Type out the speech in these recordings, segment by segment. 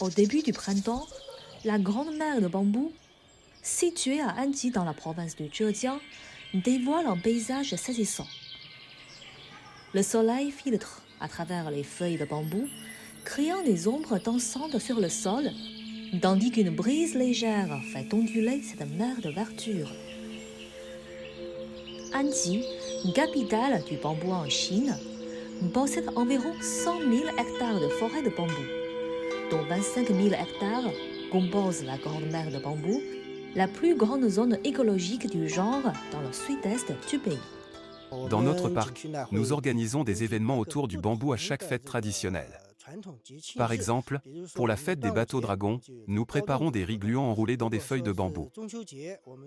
Au début du printemps, la grande mer de bambou, située à Anji dans la province de Zhejiang, dévoile un paysage saisissant. Le soleil filtre à travers les feuilles de bambou, créant des ombres dansantes sur le sol, tandis qu'une brise légère fait onduler cette mer de verdure. Anji, capitale du bambou en Chine, possède environ 100 000 hectares de forêt de bambou, dont 25 000 hectares composent la grande mer de bambou, la plus grande zone écologique du genre dans le sud-est du pays. Dans notre parc, nous organisons des événements autour du bambou à chaque fête traditionnelle. Par exemple, pour la fête des bateaux dragons, nous préparons des riz gluants enroulés dans des feuilles de bambou.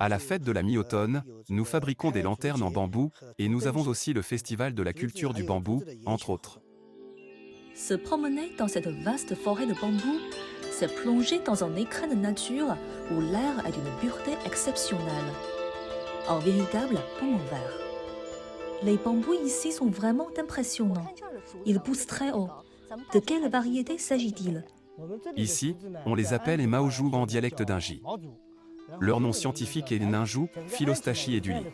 À la fête de la mi-automne, nous fabriquons des lanternes en bambou et nous avons aussi le festival de la culture du bambou, entre autres. Se promener dans cette vaste forêt de bambou, c'est plonger dans un écrin de nature où l'air est d'une pureté exceptionnelle. Un véritable poumon vert. Les bambous ici sont vraiment impressionnants. Ils poussent très haut. De quelle variété s'agit-il? Ici, on les appelle les maozhou en dialecte d'Inji. Leur nom scientifique est les ninjou, Philostachie et du lit.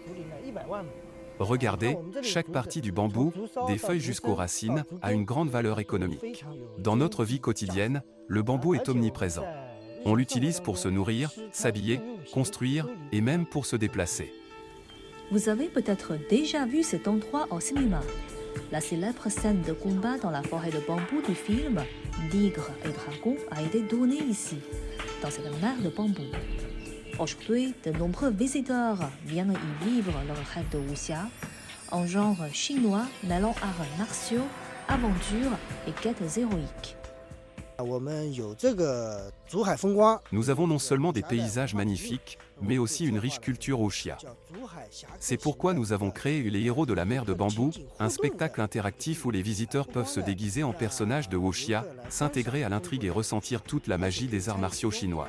Regardez, chaque partie du bambou, des feuilles jusqu'aux racines, a une grande valeur économique. Dans notre vie quotidienne, le bambou est omniprésent. On l'utilise pour se nourrir, s'habiller, construire et même pour se déplacer. Vous avez peut-être déjà vu cet endroit au cinéma. La célèbre scène de combat dans la forêt de bambou du film Tigre et Dragon a été tournée ici, dans cette mer de bambou. Aujourd'hui, de nombreux visiteurs viennent y vivre leur rêve de wuxia, un genre chinois mêlant arts martiaux, aventures et quêtes héroïques. Nous avons non seulement des paysages magnifiques, mais aussi une riche culture wuxia. C'est pourquoi nous avons créé les héros de la mer de bambou, un spectacle interactif où les visiteurs peuvent se déguiser en personnages de wuxia, s'intégrer à l'intrigue et ressentir toute la magie des arts martiaux chinois.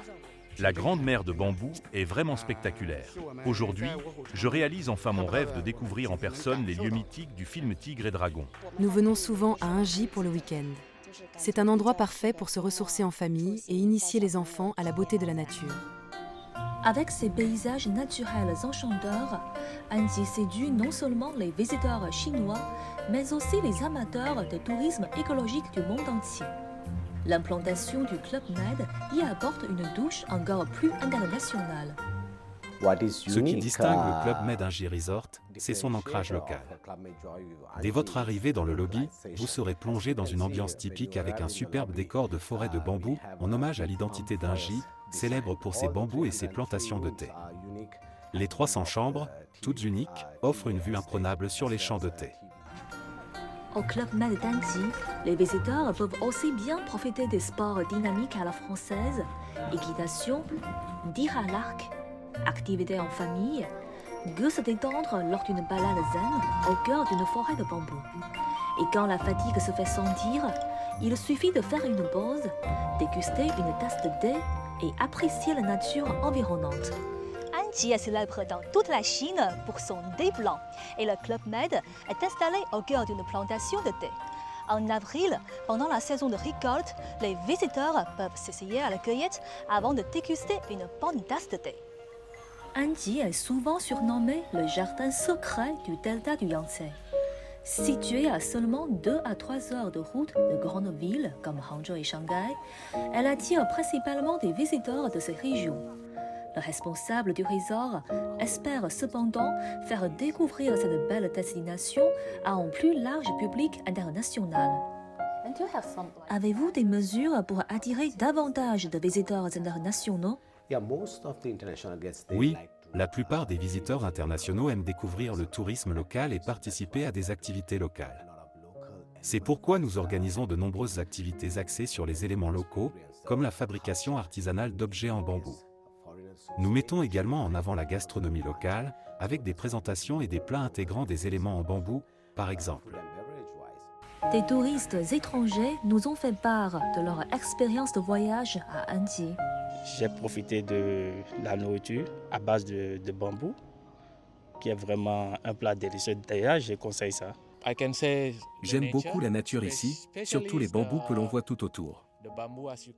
La grande mer de bambou est vraiment spectaculaire. Aujourd'hui, je réalise enfin mon rêve de découvrir en personne les lieux mythiques du film Tigre et Dragon. Nous venons souvent à Anji pour le week-end. C'est un endroit parfait pour se ressourcer en famille et initier les enfants à la beauté de la nature. Avec ses paysages naturels enchanteurs, Anji séduit non seulement les visiteurs chinois, mais aussi les amateurs de tourisme écologique du monde entier. L'implantation du Club Med y apporte une touche encore plus internationale. Ce qui distingue le Club Med Anji Resort, c'est son ancrage local. Dès votre arrivée dans le lobby, vous serez plongé dans une ambiance typique avec un superbe décor de forêt de bambou en hommage à l'identité d'Anji, célèbre pour ses bambous et ses plantations de thé. Les 300 chambres, toutes uniques, offrent une vue imprenable sur les champs de thé. Au Club Med d'Anji, les visiteurs peuvent aussi bien profiter des sports dynamiques à la française, équitation, tir à l'arc, activités en famille, que se détendre lors d'une balade zen au cœur d'une forêt de bambou. Et quand la fatigue se fait sentir, il suffit de faire une pause, déguster une tasse de thé et apprécier la nature environnante. Anji est célèbre dans toute la Chine pour son thé blanc et le Club Med est installé au cœur d'une plantation de thé. En avril, pendant la saison de récolte, les visiteurs peuvent s'essayer à la cueillette avant de déguster une bonne tasse de thé. Anji est souvent surnommé le jardin secret du delta du Yangtze. Située à seulement 2 à 3 heures de route de grandes villes comme Hangzhou et Shanghai, elle attire principalement des visiteurs de ces régions. Le responsable du resort espère cependant faire découvrir cette belle destination à un plus large public international. Avez-vous des mesures pour attirer davantage de visiteurs internationaux? Oui, la plupart des visiteurs internationaux aiment découvrir le tourisme local et participer à des activités locales. C'est pourquoi nous organisons de nombreuses activités axées sur les éléments locaux, comme la fabrication artisanale d'objets en bambou. Nous mettons également en avant la gastronomie locale, avec des présentations et des plats intégrant des éléments en bambou, par exemple. Des touristes étrangers nous ont fait part de leur expérience de voyage à Anji. J'ai profité de la nourriture à base de bambou, qui est vraiment un plat délicieux. D'ailleurs, je conseille ça. J'aime beaucoup la nature ici, surtout les bambous que l'on voit tout autour.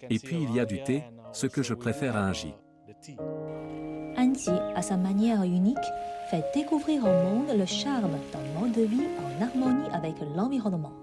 Et puis il y a du thé, ce que je préfère à Anji. Anji, à sa manière unique, fait découvrir au monde le charme d'un mode de vie en harmonie avec l'environnement.